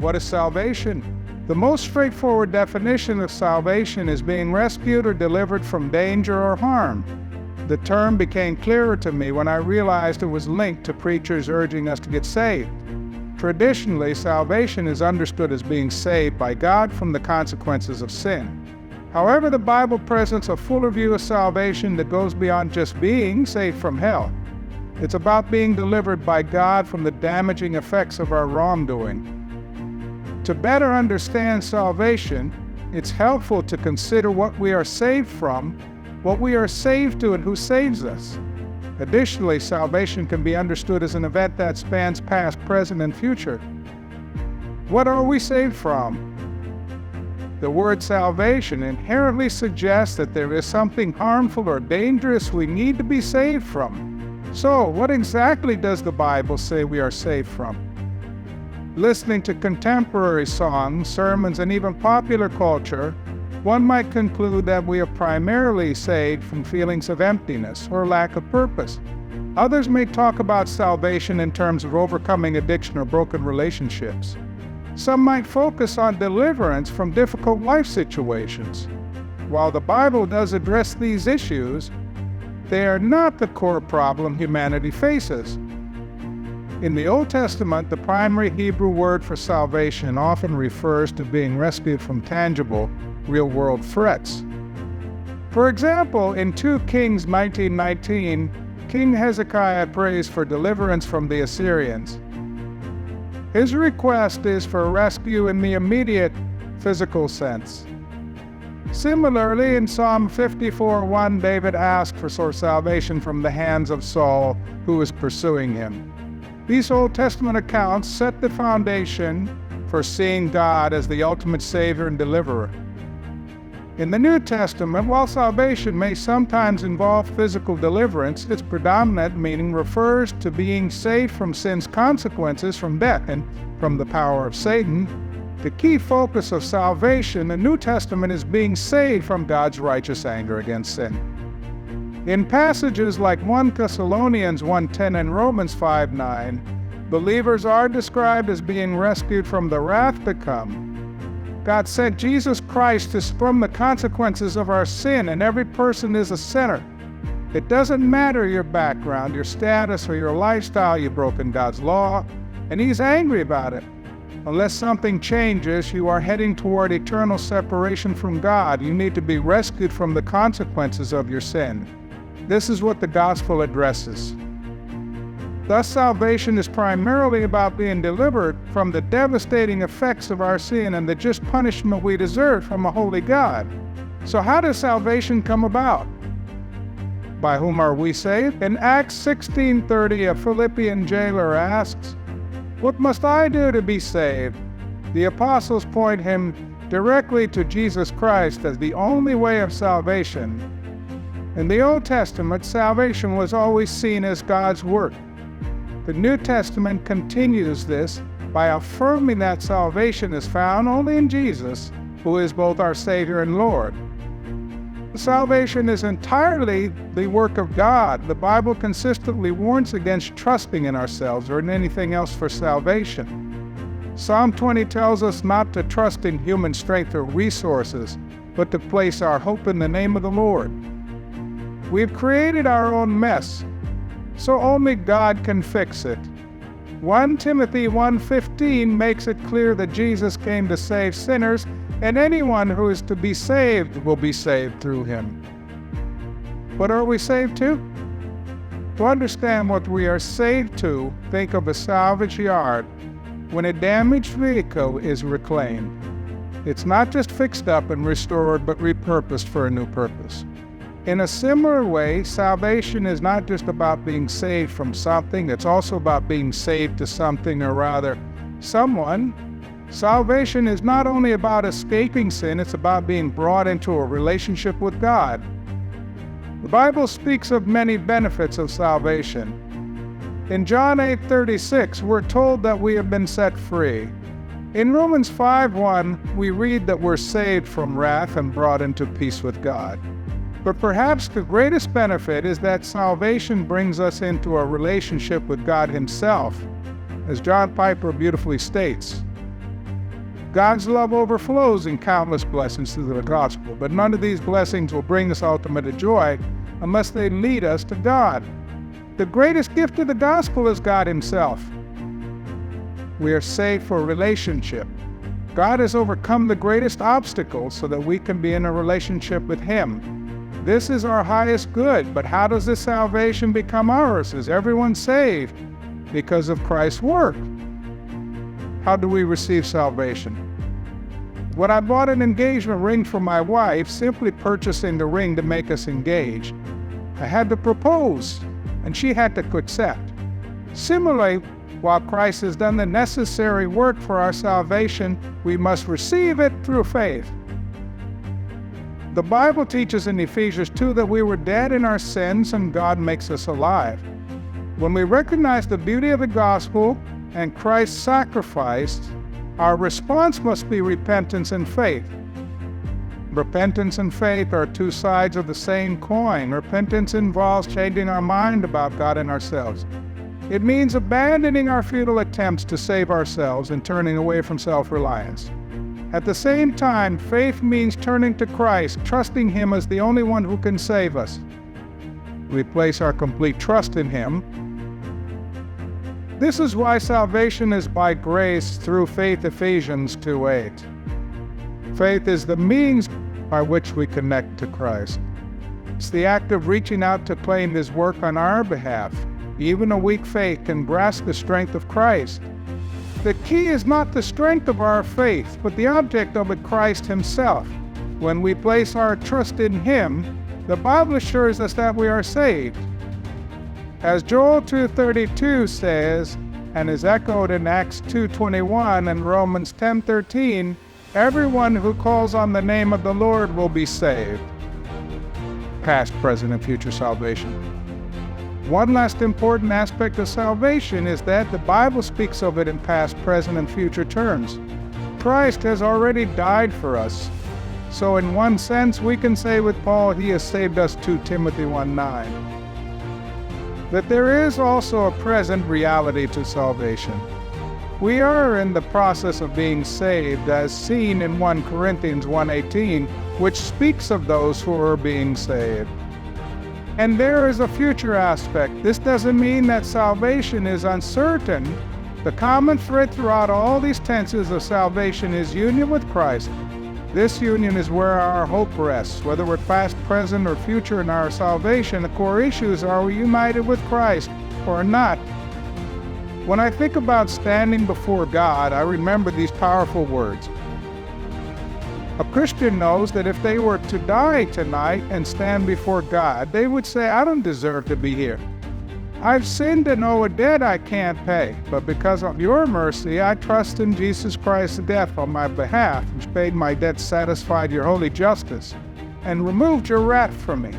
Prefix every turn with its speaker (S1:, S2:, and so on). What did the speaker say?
S1: What is salvation? The most straightforward definition of salvation is being rescued or delivered from danger or harm. The term became clearer to me when I realized it was linked to preachers urging us to get saved. Traditionally, salvation is understood as being saved by God from the consequences of sin. However, the Bible presents a fuller view of salvation that goes beyond just being saved from hell. It's about being delivered by God from the damaging effects of our wrongdoing. To better understand salvation, it's helpful to consider what we are saved from, what we are saved to, and who saves us. Additionally, salvation can be understood as an event that spans past, present, and future. What are we saved from? The word salvation inherently suggests that there is something harmful or dangerous we need to be saved from. So, what exactly does the Bible say we are saved from? Listening to contemporary songs, sermons, and even popular culture, one might conclude that we are primarily saved from feelings of emptiness or lack of purpose. Others may talk about salvation in terms of overcoming addiction or broken relationships. Some might focus on deliverance from difficult life situations. While the Bible does address these issues, they are not the core problem humanity faces. In the Old Testament, the primary Hebrew word for salvation often refers to being rescued from tangible, real-world threats. For example, in 2 Kings 19:19, King Hezekiah prays for deliverance from the Assyrians. His request is for rescue in the immediate physical sense. Similarly, in Psalm 54:1, David asked for salvation from the hands of Saul, who was pursuing him. These Old Testament accounts set the foundation for seeing God as the ultimate Savior and Deliverer. In the New Testament, while salvation may sometimes involve physical deliverance, its predominant meaning refers to being saved from sin's consequences, from death, and from the power of Satan. The key focus of salvation in the New Testament is being saved from God's righteous anger against sin. In passages like 1 Thessalonians 1:10 and Romans 5:9, believers are described as being rescued from the wrath to come. God sent Jesus Christ to from the consequences of our sin, and every person is a sinner. It doesn't matter your background, your status, or your lifestyle, you've broken God's law, and He's angry about it. Unless something changes, you are heading toward eternal separation from God. You need to be rescued from the consequences of your sin. This is what the gospel addresses. Thus, salvation is primarily about being delivered from the devastating effects of our sin and the just punishment we deserve from a holy God. So how does salvation come about? By whom are we saved? In Acts 16:30, a Philippian jailer asks, "What must I do to be saved?" The apostles point him directly to Jesus Christ as the only way of salvation. In the Old Testament, salvation was always seen as God's work. The New Testament continues this by affirming that salvation is found only in Jesus, who is both our Savior and Lord. Salvation is entirely the work of God. The Bible consistently warns against trusting in ourselves or in anything else for salvation. Psalm 20 tells us not to trust in human strength or resources, but to place our hope in the name of the Lord. We've created our own mess, so only God can fix it. 1 Timothy 1:15 makes it clear that Jesus came to save sinners, and anyone who is to be saved will be saved through him. What are we saved to? To understand what we are saved to, think of a salvage yard when a damaged vehicle is reclaimed. It's not just fixed up and restored, but repurposed for a new purpose. In a similar way, salvation is not just about being saved from something, it's also about being saved to something, or rather, someone. Salvation is not only about escaping sin, it's about being brought into a relationship with God. The Bible speaks of many benefits of salvation. In John 8:36, we're told that we have been set free. In Romans 5:1, we read that we're saved from wrath and brought into peace with God. But perhaps the greatest benefit is that salvation brings us into a relationship with God Himself. As John Piper beautifully states, God's love overflows in countless blessings through the gospel, but none of these blessings will bring us ultimate joy unless they lead us to God. The greatest gift of the gospel is God Himself. We are saved for relationship. God has overcome the greatest obstacle so that we can be in a relationship with Him. This is our highest good, but how does this salvation become ours? Is everyone saved? Because of Christ's work. How do we receive salvation? When I bought an engagement ring for my wife, simply purchasing the ring to make us engaged, I had to propose, and she had to accept. Similarly, while Christ has done the necessary work for our salvation, we must receive it through faith. The Bible teaches in Ephesians 2 that we were dead in our sins and God makes us alive. When we recognize the beauty of the gospel and Christ's sacrifice, our response must be repentance and faith. Repentance and faith are two sides of the same coin. Repentance involves changing our mind about God and ourselves. It means abandoning our futile attempts to save ourselves and turning away from self-reliance. At the same time, faith means turning to Christ, trusting Him as the only one who can save us. We place our complete trust in Him. This is why salvation is by grace through faith, Ephesians 2:8. Faith is the means by which we connect to Christ. It's the act of reaching out to claim His work on our behalf. Even a weak faith can grasp the strength of Christ. The key is not the strength of our faith, but the object of it, Christ Himself. When we place our trust in Him, the Bible assures us that we are saved. As Joel 2:32 says, and is echoed in Acts 2:21 and Romans 10:13, everyone who calls on the name of the Lord will be saved. Past, present, and future salvation. One last important aspect of salvation is that the Bible speaks of it in past, present, and future terms. Christ has already died for us. So in one sense, we can say with Paul, He has saved us, 2 Timothy 1:9. But there is also a present reality to salvation. We are in the process of being saved, as seen in 1 Corinthians 1:18, which speaks of those who are being saved. And there is a future aspect. This doesn't mean that salvation is uncertain. The common thread throughout all these tenses of salvation is union with Christ. This union is where our hope rests. Whether we're past, present, or future in our salvation, the core issues are we united with Christ or not. When I think about standing before God, I remember these powerful words. A Christian knows that if they were to die tonight and stand before God, they would say, I don't deserve to be here. I've sinned and owe a debt I can't pay, but because of your mercy, I trust in Jesus Christ's death on my behalf, which paid my debt, satisfied your holy justice, and removed your wrath from me.